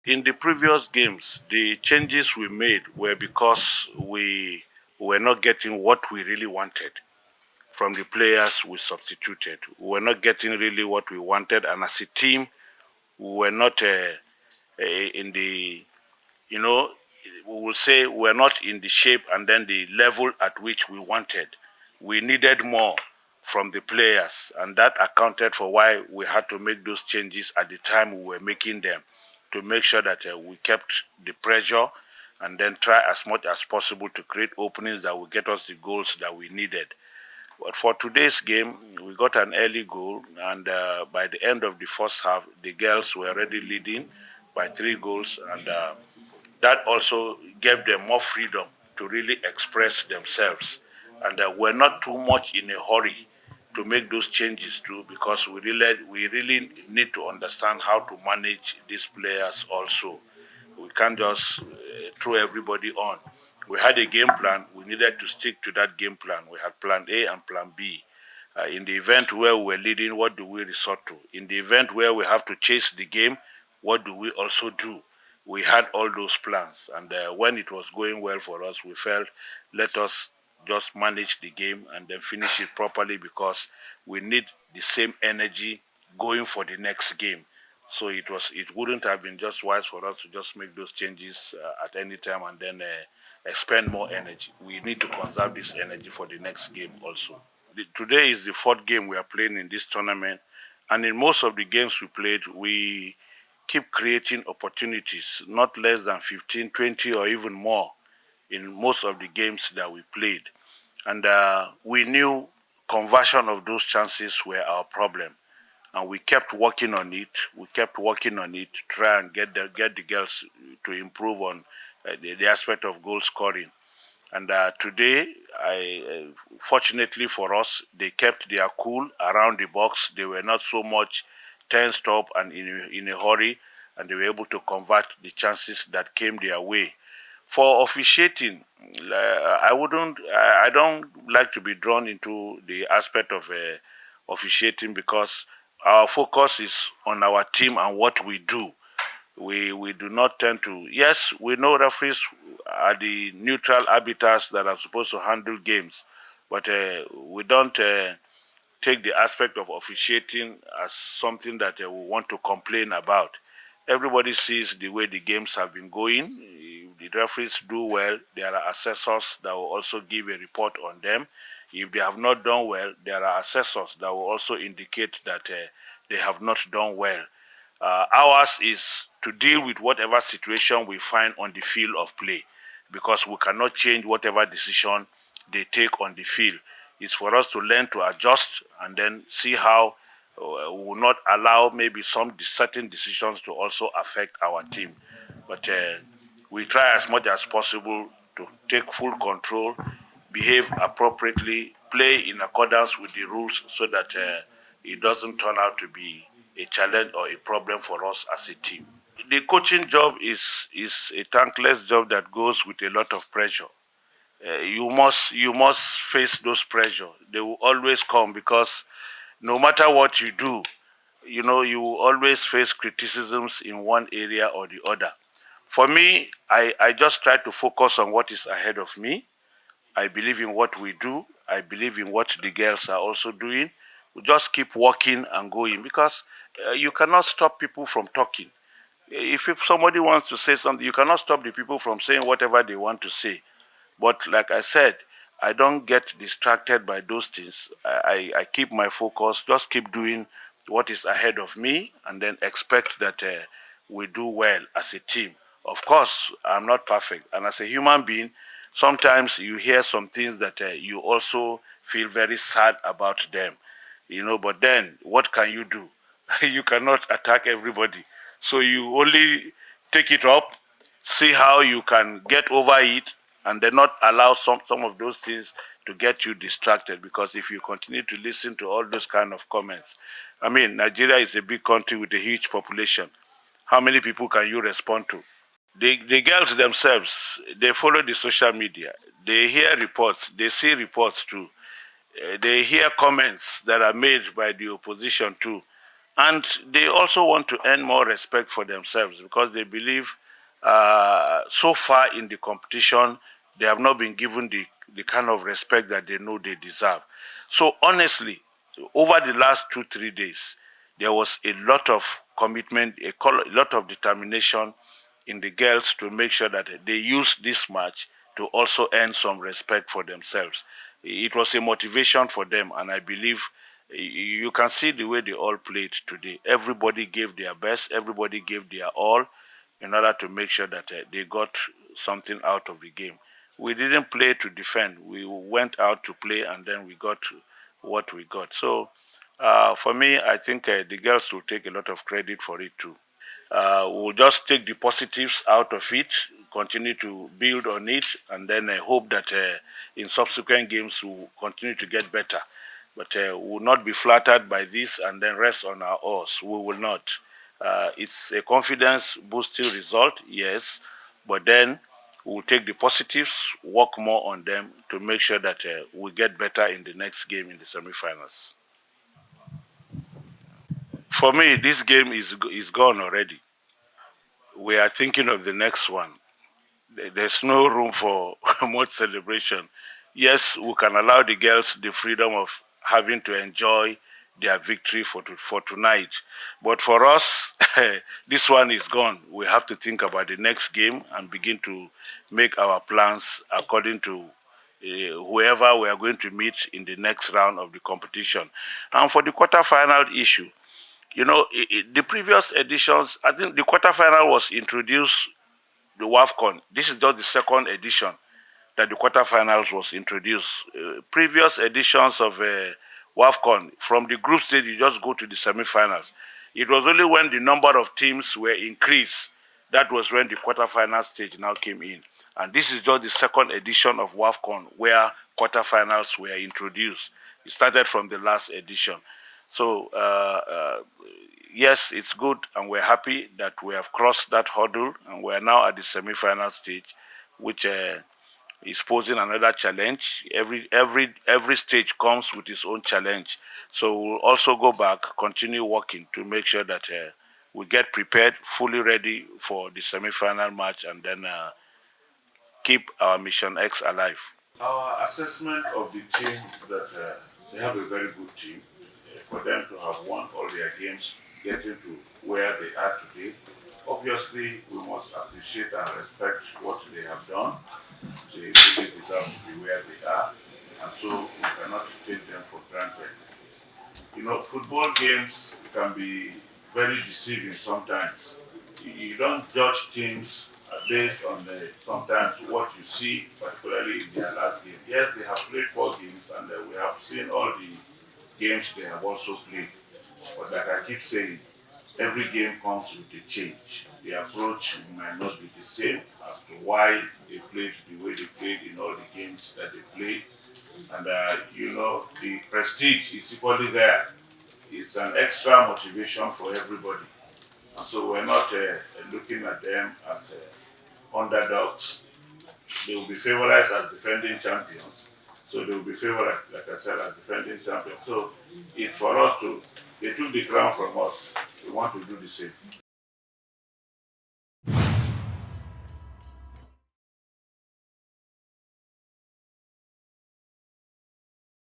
In the previous games, the changes we made were because we were not getting what we really wanted from the players we substituted. We were not getting really what we wanted, and as a team, we were not in the, you know, we will say we're not in the shape and then the level at which we wanted. We needed more from the players, and that accounted for why we had to make those changes at the time we were making them to make sure that we kept the pressure and then try as much as possible to create openings that will get us the goals that we needed. But for today's game, we got an early goal, and by the end of the first half, the girls were already leading by 3 goals, and that also gave them more freedom to really express themselves. And we're not too much in a hurry to make those changes too, because we really need to understand how to manage these players also. We can't just throw everybody on. We had a game plan. We needed to stick to that game plan. We had plan A and plan B. In the event where we were leading, what do we resort to? In the event where we have to chase the game, what do we also do? We had all those plans, and when it was going well for us, we felt let us just manage the game and then finish it properly, because we need the same energy going for the next game. So it wouldn't have been just wise for us to just make those changes at any time and then expend more energy. We need to conserve this energy for the next game also. Today is the fourth game we are playing in this tournament, and in most of the games we played, we keep creating opportunities, not less than 15, 20, or even more in most of the games that we played. And we knew conversion of those chances were our problem. And we kept working on it. We kept working on it to try and get the girls to improve on the aspect of goal scoring. And today, fortunately for us, they kept their cool around the box. They were not so much tensed up and in a hurry, and they were able to convert the chances that came their way. For officiating, I don't like to be drawn into the aspect of officiating, because our focus is on our team and what we do. We do not tend to. Yes, we know referees are the neutral arbiters that are supposed to handle games, but we don't take the aspect of officiating as something that we want to complain about. Everybody sees the way the games have been going. If the referees do well, there are assessors that will also give a report on them. If they have not done well, there are assessors that will also indicate that they have not done well. Ours is to deal with whatever situation we find on the field of play, because we cannot change whatever decision they take on the field. It's for us to learn to adjust and then see how we will not allow maybe some certain decisions to also affect our team. But we try as much as possible to take full control, behave appropriately, play in accordance with the rules, so that it doesn't turn out to be a challenge or a problem for us as a team. The coaching job is a thankless job that goes with a lot of pressure. You must face those pressure. They will always come, because no matter what you do, you will always face criticisms in one area or the other. For me, I just try to focus on what is ahead of me. I believe in what we do. I believe in what the girls are also doing. We just keep working and going, because you cannot stop people from talking. If somebody wants to say something, you cannot stop the people from saying whatever they want to say. But like I said, I don't get distracted by those things. I keep my focus, just keep doing what is ahead of me, and then expect that we do well as a team. Of course, I'm not perfect. And as a human being, sometimes you hear some things that you also feel very sad about them. But then what can you do? You cannot attack everybody. So you only take it up, see how you can get over it, and then not allow some of those things to get you distracted. Because if you continue to listen to all those kind of comments, I mean, Nigeria is a big country with a huge population. How many people can you respond to? The girls themselves, they follow the social media. They hear reports. They see reports too. They hear comments that are made by the opposition too. And they also want to earn more respect for themselves because they believe so far in the competition, they have not been given the kind of respect that they know they deserve. So honestly, over the last 2, 3 days, there was a lot of commitment, a lot of determination in the girls to make sure that they use this match to also earn some respect for themselves. It was a motivation for them, and I believe you can see the way they all played today. Everybody gave their best, everybody gave their all in order to make sure that they got something out of the game. We didn't play to defend, we went out to play, and then we got what we got. So, for me, I think the girls will take a lot of credit for it too. We'll just take the positives out of it, continue to build on it, and then hope that in subsequent games we'll continue to get better. But we will not be flattered by this and then rest on our oars. We will not. It's a confidence boosting result, yes, but then we'll take the positives, work more on them to make sure that we get better in the next game in the semifinals. For me, this game is gone already. We are thinking of the next one. There's no room for much celebration. Yes, we can allow the girls the freedom of having to enjoy their victory for tonight. But for us, this one is gone. We have to think about the next game and begin to make our plans according to whoever we are going to meet in the next round of the competition. And for the quarterfinal issue, the previous editions, I think the quarterfinal was introduced the WAFCON. This is just the second edition that the quarterfinals was introduced. Previous editions of WAFCON, from the group stage, you just go to the semifinals. It was only when the number of teams were increased that was when the quarterfinal stage now came in. And this is just the second edition of WAFCON where quarterfinals were introduced. It started from the last edition. So yes, it's good, and we're happy that we have crossed that hurdle, and we're now at the semi-final stage, which is posing another challenge. Every stage comes with its own challenge. So we'll also go back, continue working to make sure that we get prepared, fully ready for the semi-final match, and then keep our Mission X alive. Our assessment of the team that they have a very good team. For them to have won all their games, getting to where they are today, obviously we must appreciate and respect what they have done. They really deserve to be where they are, and so we cannot take them for granted. Football games can be very deceiving sometimes. You don't judge teams based on sometimes what you see, particularly in their last game. Yes, they have played 4 games, and we have seen all the games they have also played. But like I keep saying, every game comes with a change. The approach might not be the same as to why they played the way they played in all the games that they played. And the prestige is equally there. It's an extra motivation for everybody. And so we're not looking at them as underdogs. They will be favored as defending champions. So they will be favored, like I said, as defending champions. So it's for us to, they took the crown from us. We want to do the same.